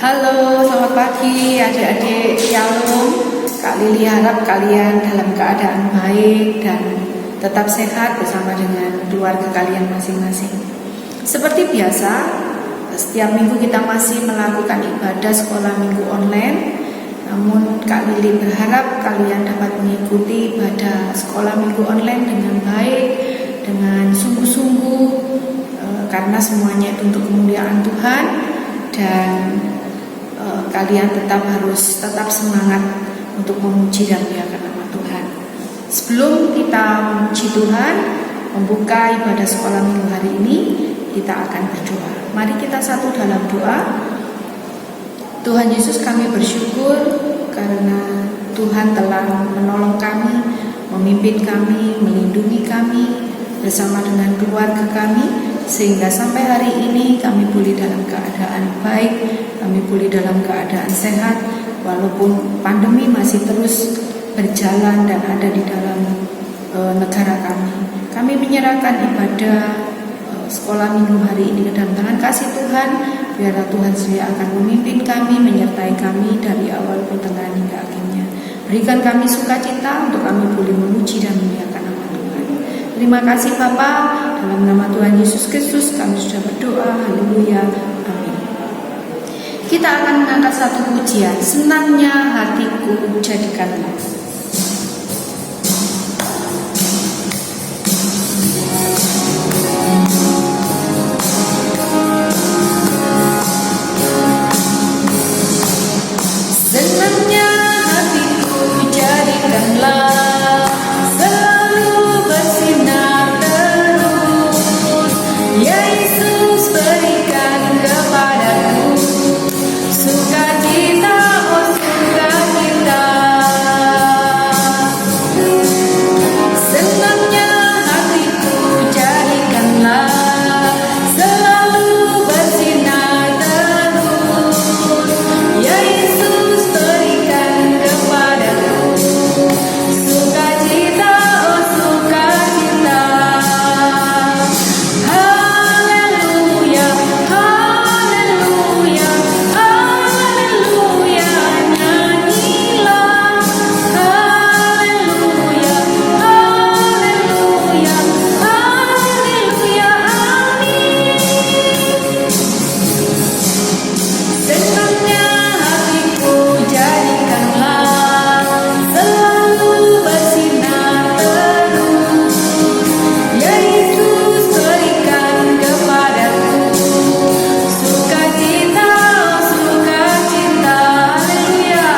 Halo, selamat pagi adik-adik Shalom. Kak Lili harap kalian dalam keadaan baik dan tetap sehat bersama dengan keluarga kalian masing-masing. Seperti biasa, setiap minggu kita masih melakukan ibadah sekolah minggu online. Namun Kak Lili berharap kalian dapat mengikuti ibadah sekolah minggu online dengan baik, dengan sungguh-sungguh, karena semuanya itu untuk kemuliaan Tuhan. Dan kalian harus tetap semangat untuk memuji dan memuliakan nama Tuhan. Sebelum kita memuji Tuhan, membuka ibadah sekolah minggu hari ini, kita akan berdoa. Mari kita satu dalam doa. Tuhan Yesus, kami bersyukur karena Tuhan telah menolong kami, memimpin kami, melindungi kami bersama dengan keluarga kami, sehingga sampai hari ini kami pulih dalam keadaan baik, kami pulih dalam keadaan sehat, walaupun pandemi masih terus berjalan dan ada di dalam negara kami. Kami menyerahkan ibadah sekolah minggu hari ini ke dalam tangan kasih Tuhan. Biarlah Tuhan sendiri akan memimpin kami, menyertai kami dari awal, pertengahan hingga akhirnya. Berikan kami sukacita untuk kami boleh memuji dan memuliakan nama Tuhan. Terima kasih Bapa, dalam nama Tuhan Yesus Kristus kami sudah berdoa. Haleluya, amin. Kita akan mengangkat satu pujian, senangnya hatiku jadikanlah. Senangnya hatiku jadikanlah selalu bersinar terus. Yesus berikan kepadaku sukacita, oh sukacita. Senangnya hatiku jadikanlah selalu bersinar terus. Yesus berikan kepadaku sukacita, oh sukacita. Haleluya, haleluya, haleluya, nyanyilah. Haleluya, haleluya, haleluya, amin. Senangnya hatiku jadikanlah selalu bersinar terus. Yesus berikan kepadaku sukacita, oh sukacita. Haleluya,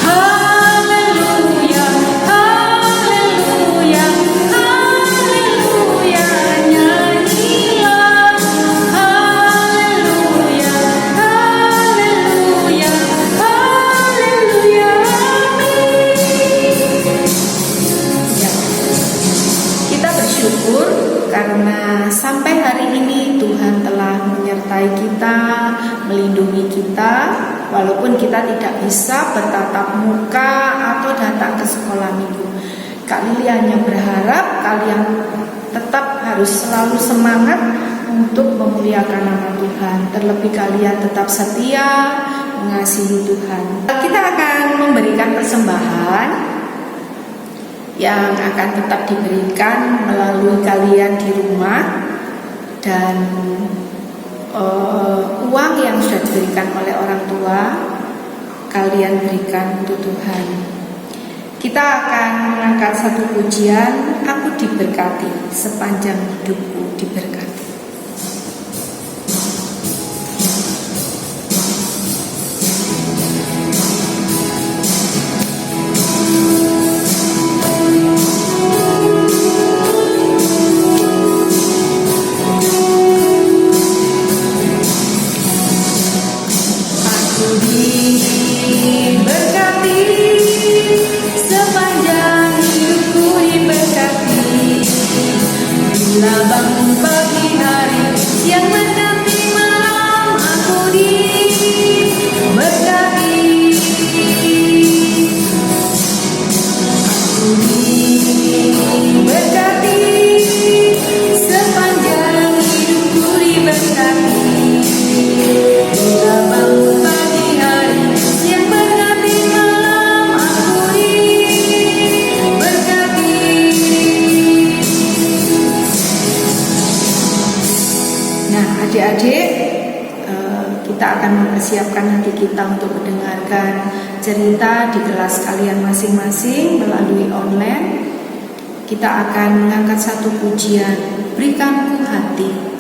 haleluya, haleluya, haleluya, nyanyilah. Haleluya, haleluya, haleluya, amin. Ya, kita bersyukur karena sampai hari ini Tuhan telah menyertai kita, melindungi kita, walaupun kita tidak bisa bertatap muka atau datang ke sekolah minggu. Kak Lili hanya berharap kalian tetap harus selalu semangat untuk memuliakan nama Tuhan. Terlebih kalian tetap setia mengasihi Tuhan. Kita akan memberikan persembahan yang akan tetap diberikan melalui kalian di rumah, dan uang yang sudah diberikan oleh orang tua kalian berikan untuk Tuhan. Kita akan mengangkat satu pujian, aku diberkati, sepanjang hidupku diberkati. Aku diberkati, sepanjang hidupku diberkati. Bila bangun pagi hari, siang menanti malam, aku diberkati. Aku diberkati, sepanjang hidupku diberkati. Bila bangun pagi kita akan mempersiapkan hati kita untuk mendengarkan cerita di kelas kalian masing-masing melalui online. Kita akan mengangkat satu pujian, Berikanku Hati.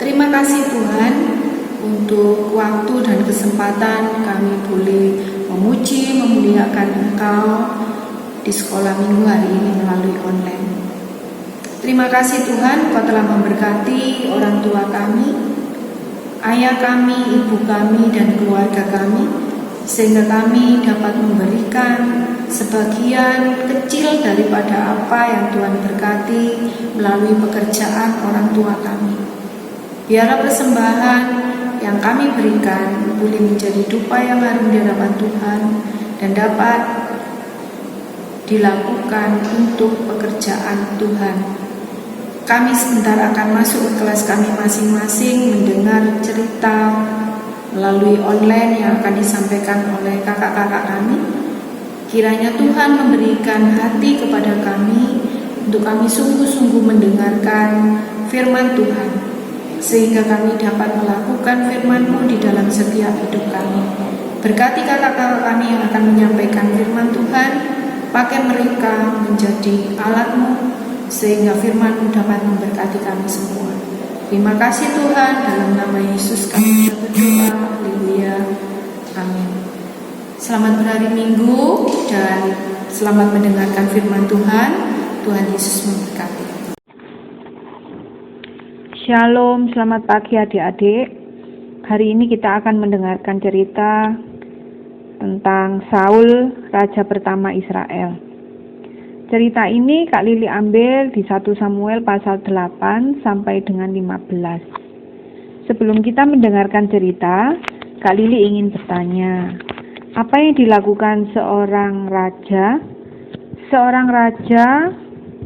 Terima kasih Tuhan untuk waktu dan kesempatan kami boleh memuji, memuliakan Engkau di sekolah minggu hari ini melalui online. Terima kasih Tuhan, Engkau telah memberkati orang tua kami, ayah kami, ibu kami, dan keluarga kami, sehingga kami dapat memberikan sebagian kecil daripada apa yang Tuhan berkati melalui pekerjaan orang tua kami. Biarlah persembahan yang kami berikan boleh menjadi dupa yang harum di hadapan Tuhan dan dapat dilakukan untuk pekerjaan Tuhan. Kami sebentar akan masuk ke kelas kami masing-masing mendengar cerita melalui online yang akan disampaikan oleh kakak-kakak kami. Kiranya Tuhan memberikan hati kepada kami untuk kami sungguh-sungguh mendengarkan firman Tuhan, sehingga kami dapat melakukan firman-Mu di dalam setiap hidup kami. Berkati kakak-kakak kami yang akan menyampaikan firman Tuhan, pakai mereka menjadi alat-Mu, sehingga firman-Mu dapat memberkati kami semua. Terima kasih Tuhan, dalam nama Yesus kami berdoa. Haleluya. Amin. Selamat berhari Minggu dan selamat mendengarkan firman Tuhan. Tuhan Yesus memberkati. Shalom, selamat pagi adik-adik. Hari ini kita akan mendengarkan cerita tentang Saul, raja pertama Israel. Cerita ini Kak Lili ambil di 1 Samuel pasal 8 sampai dengan 15. Sebelum kita mendengarkan cerita, Kak Lili ingin bertanya, apa yang dilakukan seorang raja? Seorang raja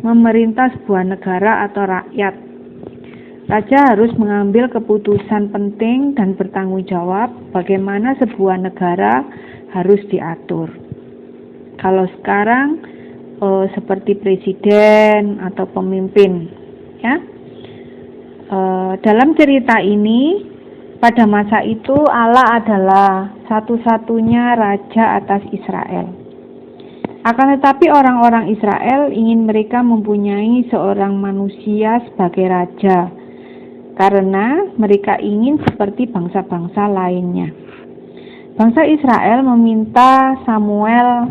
memerintah sebuah negara atau rakyat. Raja harus mengambil keputusan penting dan bertanggung jawab bagaimana sebuah negara harus diatur. Kalau sekarang seperti presiden atau pemimpin, ya. Dalam cerita ini, pada masa itu Allah adalah satu-satunya raja atas Israel. Akan tetapi orang-orang Israel ingin mereka mempunyai seorang manusia sebagai raja, karena mereka ingin seperti bangsa-bangsa lainnya. Bangsa Israel meminta Samuel,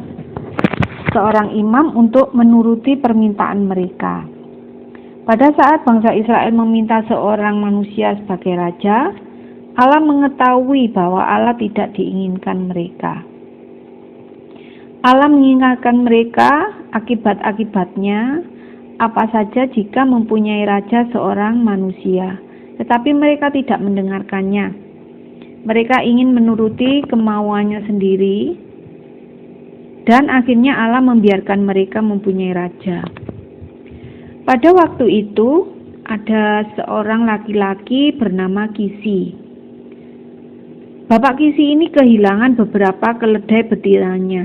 seorang imam, untuk menuruti permintaan mereka. Pada saat bangsa Israel meminta seorang manusia sebagai raja, Allah mengetahui bahwa Allah tidak diinginkan mereka. Allah mengingatkan mereka akibat-akibatnya apa saja jika mempunyai raja seorang manusia. Tetapi mereka tidak mendengarkannya. Mereka ingin menuruti kemauannya sendiri, dan akhirnya Allah membiarkan mereka mempunyai raja. Pada waktu itu, ada seorang laki-laki bernama Kisi. Bapak Kisi ini kehilangan beberapa keledai betinanya.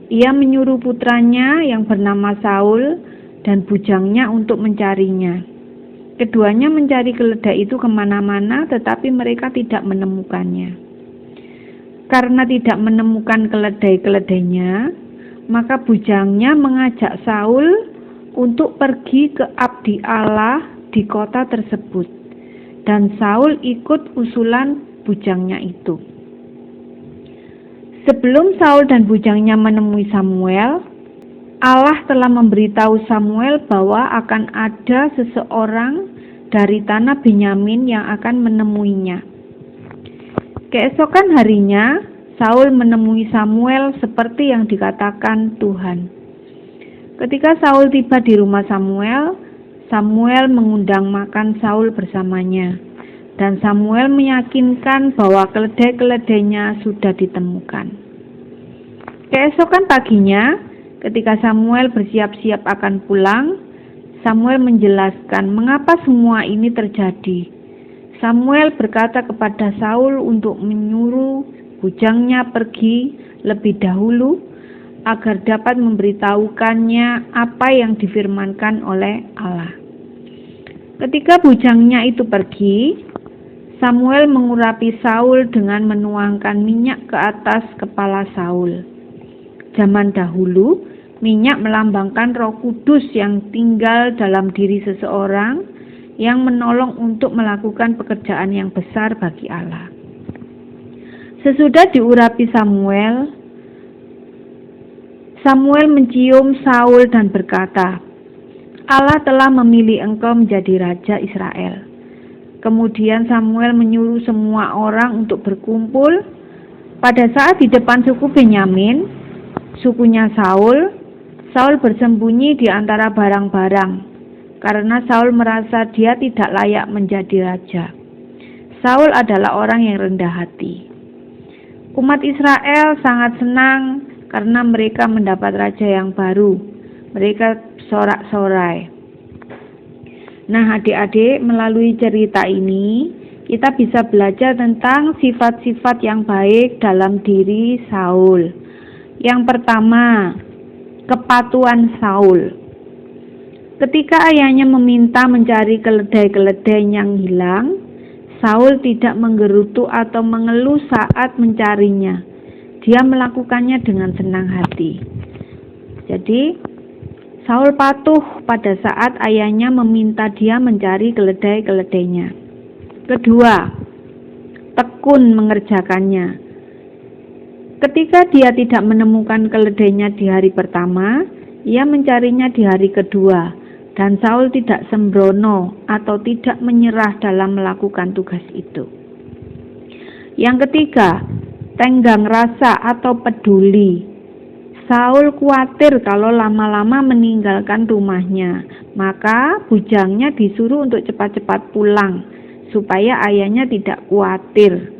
Ia menyuruh putranya yang bernama Saul dan bujangnya untuk mencarinya. Keduanya mencari keledai itu kemana-mana, tetapi mereka tidak menemukannya. Karena tidak menemukan keledai-keledainya, maka bujangnya mengajak Saul untuk pergi ke abdi Allah di kota tersebut. Dan Saul ikut usulan bujangnya itu. Sebelum Saul dan bujangnya menemui Samuel, Allah telah memberitahu Samuel bahwa akan ada seseorang dari tanah Benyamin yang akan menemuinya. Keesokan harinya, Saul menemui Samuel seperti yang dikatakan Tuhan. Ketika Saul tiba di rumah Samuel, Samuel mengundang makan Saul bersamanya, dan Samuel meyakinkan bahwa keledai-keledainya sudah ditemukan. Keesokan paginya, ketika Samuel bersiap-siap akan pulang, Samuel menjelaskan mengapa semua ini terjadi. Samuel berkata kepada Saul untuk menyuruh bujangnya pergi lebih dahulu agar dapat memberitahukannya apa yang difirmankan oleh Allah. Ketika bujangnya itu pergi, Samuel mengurapi Saul dengan menuangkan minyak ke atas kepala Saul. Zaman dahulu, minyak melambangkan Roh Kudus yang tinggal dalam diri seseorang yang menolong untuk melakukan pekerjaan yang besar bagi Allah. Sesudah diurapi Samuel, Samuel mencium Saul dan berkata, Allah telah memilih engkau menjadi raja Israel. Kemudian Samuel menyuruh semua orang untuk berkumpul pada saat di depan suku Benyamin, sukunya Saul bersembunyi di antara barang-barang, karena Saul merasa dia tidak layak menjadi raja. Saul adalah orang yang rendah hati. Umat Israel sangat senang karena mereka mendapat raja yang baru. Mereka sorak-sorai. Nah, adik-adik, melalui cerita ini, kita bisa belajar tentang sifat-sifat yang baik dalam diri Saul. Yang pertama, kepatuhan Saul. Ketika ayahnya meminta mencari keledai-keledai yang hilang, Saul tidak menggerutu atau mengeluh saat mencarinya. Dia melakukannya dengan senang hati. Jadi, Saul patuh pada saat ayahnya meminta dia mencari keledai-keledainya. Kedua, tekun mengerjakannya. Ketika dia tidak menemukan keledainya di hari pertama, ia mencarinya di hari kedua, dan Saul tidak sembrono atau tidak menyerah dalam melakukan tugas itu. Yang ketiga, tenggang rasa atau peduli. Saul khawatir kalau lama-lama meninggalkan rumahnya, maka bujangnya disuruh untuk cepat-cepat pulang, supaya ayahnya tidak khawatir.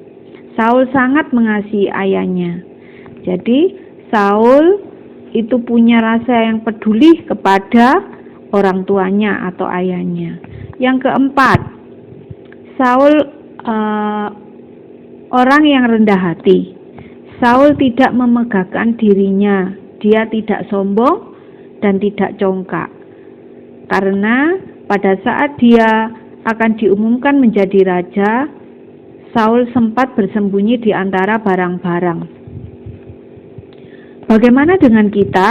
Saul sangat mengasihi ayahnya. Jadi Saul itu punya rasa yang peduli kepada orang tuanya atau ayahnya. Yang keempat, Saul orang yang rendah hati. Saul tidak memegahkan dirinya, dia tidak sombong dan tidak congkak. Karena pada saat dia akan diumumkan menjadi raja, Saul sempat bersembunyi di antara barang-barang. Bagaimana dengan kita?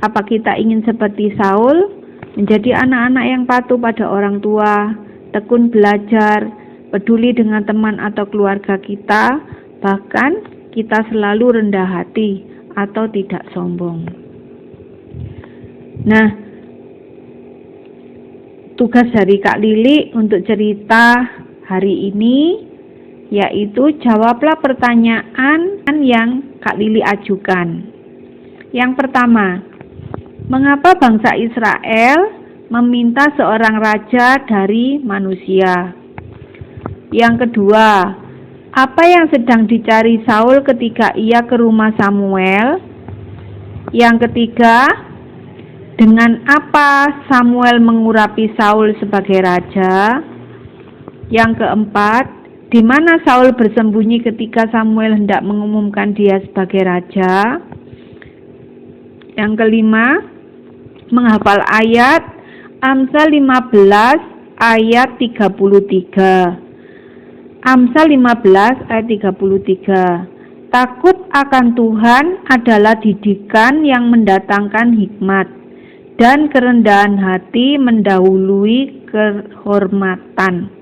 Apa kita ingin seperti Saul, menjadi anak-anak yang patuh pada orang tua, tekun belajar, peduli dengan teman atau keluarga kita, bahkan kita selalu rendah hati atau tidak sombong? Nah, tugas dari Kak Lili untuk cerita hari ini yaitu jawablah pertanyaan yang Kak Lili ajukan. Yang pertama, mengapa bangsa Israel meminta seorang raja dari manusia? Yang kedua, apa yang sedang dicari Saul ketika ia ke rumah Samuel? Yang ketiga, dengan apa Samuel mengurapi Saul sebagai raja? Yang keempat, di mana Saul bersembunyi ketika Samuel hendak mengumumkan dia sebagai raja? Yang kelima, menghafal ayat Amsal 15 ayat 33. Amsal 15 ayat 33. Takut akan Tuhan adalah didikan yang mendatangkan hikmat, dan kerendahan hati mendahului kehormatan.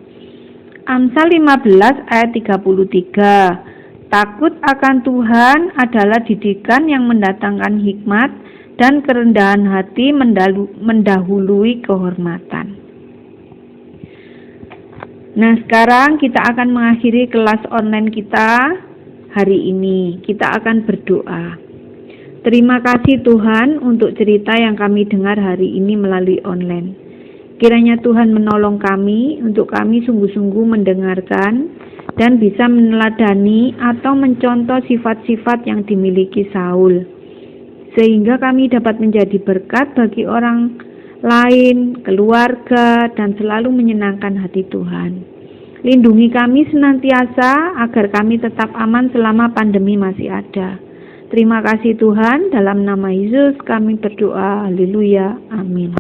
Amsal 15 ayat 33. Takut akan Tuhan adalah didikan yang mendatangkan hikmat, dan kerendahan hati mendahului kehormatan. Nah, sekarang kita akan mengakhiri kelas online kita hari ini. Kita akan berdoa. Terima kasih Tuhan untuk cerita yang kami dengar hari ini melalui online. Kiranya Tuhan menolong kami untuk kami sungguh-sungguh mendengarkan dan bisa meneladani atau mencontoh sifat-sifat yang dimiliki Saul, sehingga kami dapat menjadi berkat bagi orang lain, keluarga, dan selalu menyenangkan hati Tuhan. Lindungi kami senantiasa agar kami tetap aman selama pandemi masih ada. Terima kasih Tuhan, dalam nama Yesus kami berdoa. Haleluya. Amin.